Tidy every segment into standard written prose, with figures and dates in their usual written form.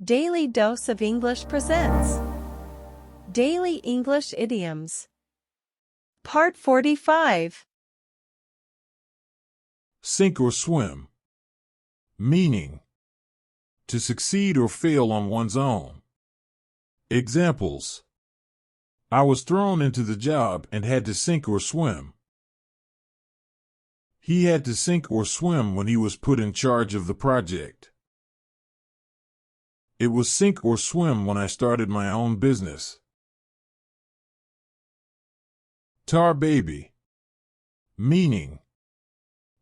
Daily Dose of English presents Daily English Idioms. Part 45. Sink or swim. Meaning: to succeed or fail on one's own. Examples: I was thrown into the job and had to sink or swim. He had to sink or swim when he was put in charge of the project. It was sink or swim when I started my own business. Tar baby. Meaning: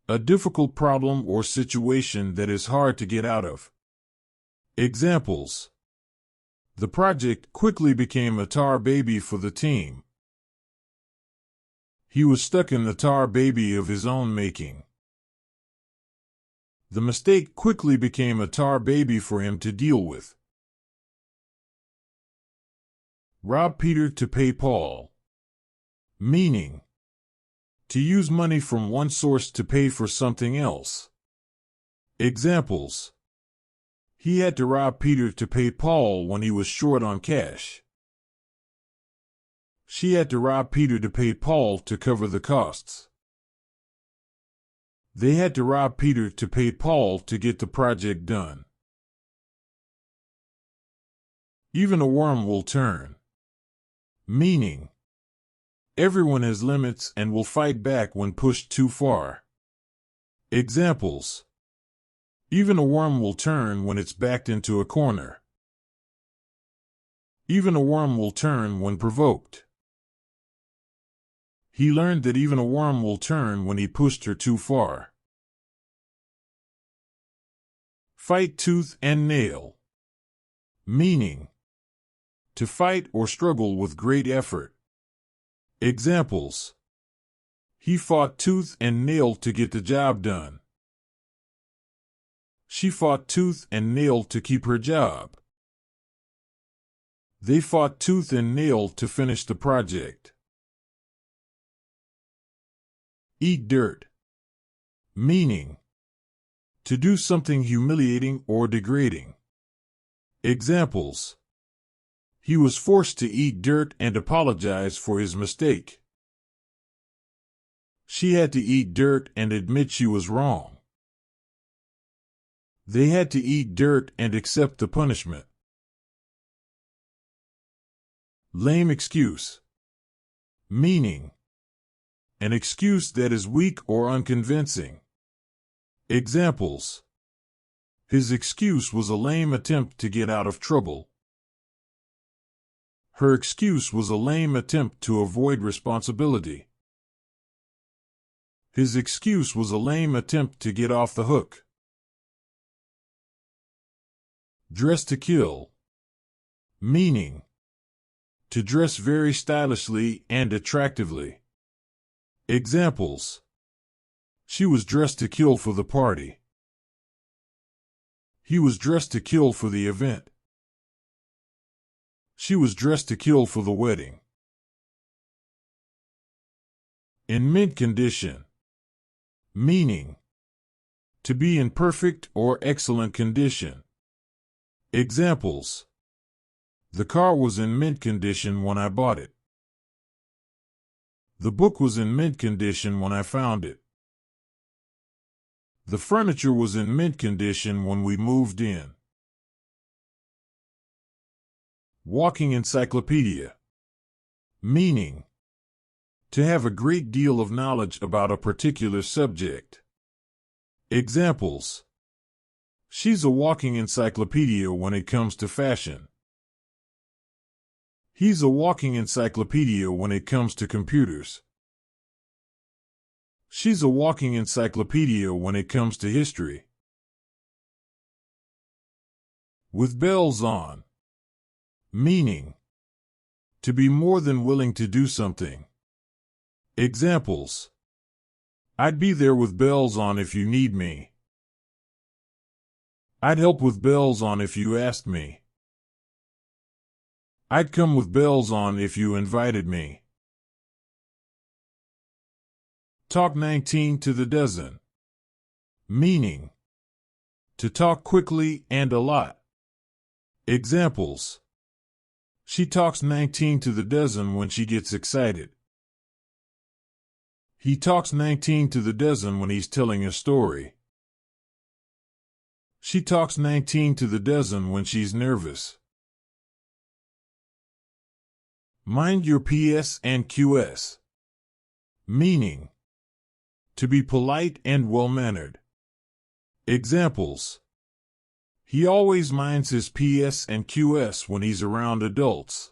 a difficult problem or situation that is hard to get out of. Examples: the project quickly became a tar baby for the team. He was stuck in the tar baby of his own making. The mistake quickly became a tar baby for him to deal with. Rob Peter to pay Paul. Meaning: to use money from one source to pay for something else. Examples: he had to rob Peter to pay Paul when he was short on cash. She had to rob Peter to pay Paul to cover the costs. They had to rob Peter to pay Paul to get the project done. Even a worm will turn. Meaning: everyone has limits and will fight back when pushed too far. Examples: even a worm will turn when it's backed into a corner. Even a worm will turn when provoked. He learned that even a worm will turn when he pushed her too far. Fight tooth and nail. Meaning: to fight or struggle with great effort. Examples: he fought tooth and nail to get the job done. She fought tooth and nail to keep her job. They fought tooth and nail to finish the project. Eat dirt. Meaning: to do something humiliating or degrading. Examples: he was forced to eat dirt and apologize for his mistake. She had to eat dirt and admit she was wrong. They had to eat dirt and accept the punishment. Lame excuse. Meaning: an excuse that is weak or unconvincing. Examples: his excuse was a lame attempt to get out of trouble. Her excuse was a lame attempt to avoid responsibility. His excuse was a lame attempt to get off the hook. Dress to kill. Meaning: to dress very stylishly and attractively. Examples: she was dressed to kill for the party. He was dressed to kill for the event. She was dressed to kill for the wedding. In mint condition. Meaning: to be in perfect or excellent condition. Examples: the car was in mint condition when I bought it. The book was in mint condition when I found it. The furniture was in mint condition when we moved in. Walking encyclopedia. Meaning: to have a great deal of knowledge about a particular subject. Examples: she's a walking encyclopedia when it comes to fashion. He's a walking encyclopedia when it comes to computers. She's a walking encyclopedia when it comes to history. With bells on. Meaning: to be more than willing to do something. Examples: I'd be there with bells on if you need me. I'd help with bells on if you asked me. I'd come with bells on if you invited me. Talk 19 to the dozen. Meaning: to talk quickly and a lot. Examples. She talks 19 to the dozen when she gets excited. He talks 19 to the dozen when he's telling a story. She talks 19 to the dozen when she's nervous. Mind your PS and QS. Meaning: to be polite and well-mannered. Examples. He always minds his PS and QS when he's around adults.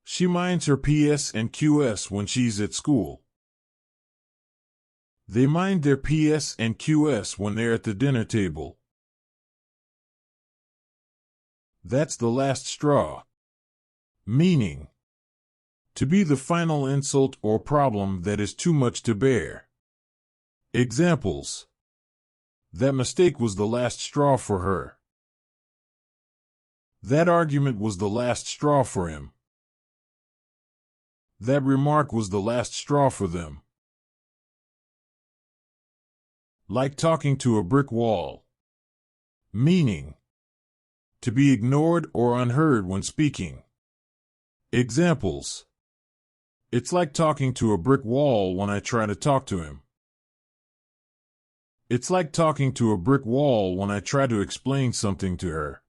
She minds her PS and QS when she's at school. They mind their PS and QS when they're at the dinner table. That's the last straw. Meaning: to be the final insult or problem that is too much to bear. Examples. That mistake was the last straw for her. That argument was the last straw for him. That remark was the last straw for them. Like talking to a brick wall. Meaning: to be ignored or unheard when speaking. Examples. It's like talking to a brick wall when I try to talk to him. It's like talking to a brick wall when I try to explain something to her.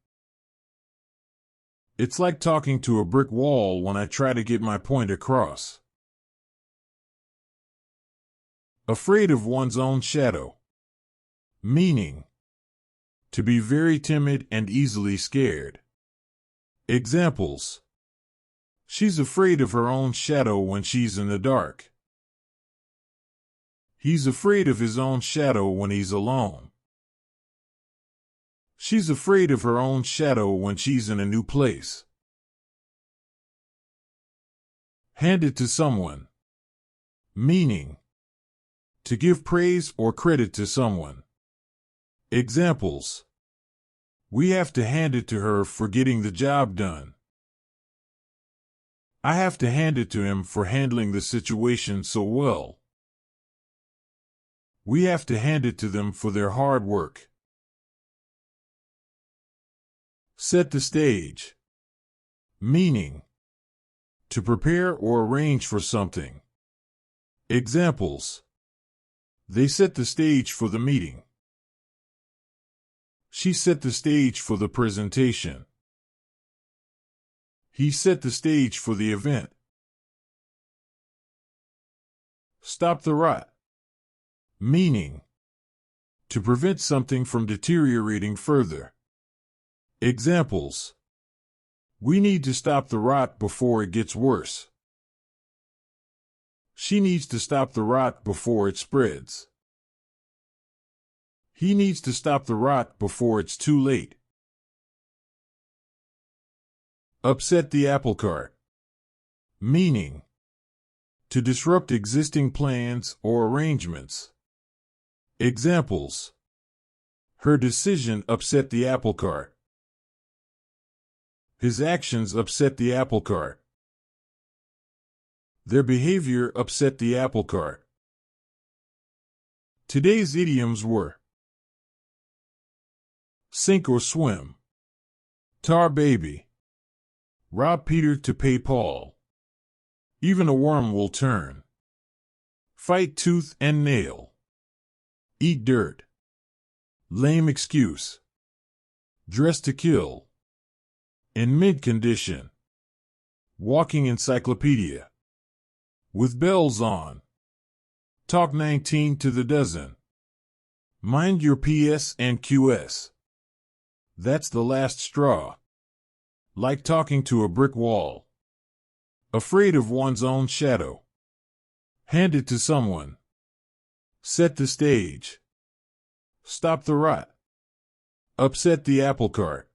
It's like talking to a brick wall when I try to get my point across. Afraid of one's own shadow. Meaning: to be very timid and easily scared. Examples. She's afraid of her own shadow when she's in the dark. He's afraid of his own shadow when he's alone. She's afraid of her own shadow when she's in a new place. Hand it to someone. Meaning: to give praise or credit to someone. Examples. We have to hand it to her for getting the job done. I have to hand it to him for handling the situation so well. We have to hand it to them for their hard work. Set the stage. Meaning: to prepare or arrange for something. Examples. They set the stage for the meeting. She set the stage for the presentation. He set the stage for the event. Stop the rot. Meaning: to prevent something from deteriorating further. Examples. We need to stop the rot before it gets worse. She needs to stop the rot before it spreads. He needs to stop the rot before it's too late. Upset the applecart. Meaning: to disrupt existing plans or arrangements. Examples. Her decision upset the applecart. His actions upset the applecart. Their behavior upset the applecart. Today's idioms were: sink or swim, tar baby, rob Peter to pay Paul, even a worm will turn, fight tooth and nail, eat dirt, lame excuse, dress to kill, in mid-condition, walking encyclopedia, with bells on, talk 19 to the dozen, mind your PS and QS. That's the last straw. Like talking to a brick wall. Afraid of one's own shadow. Hand it to someone. Set the stage. Stop the rot. Upset the applecart.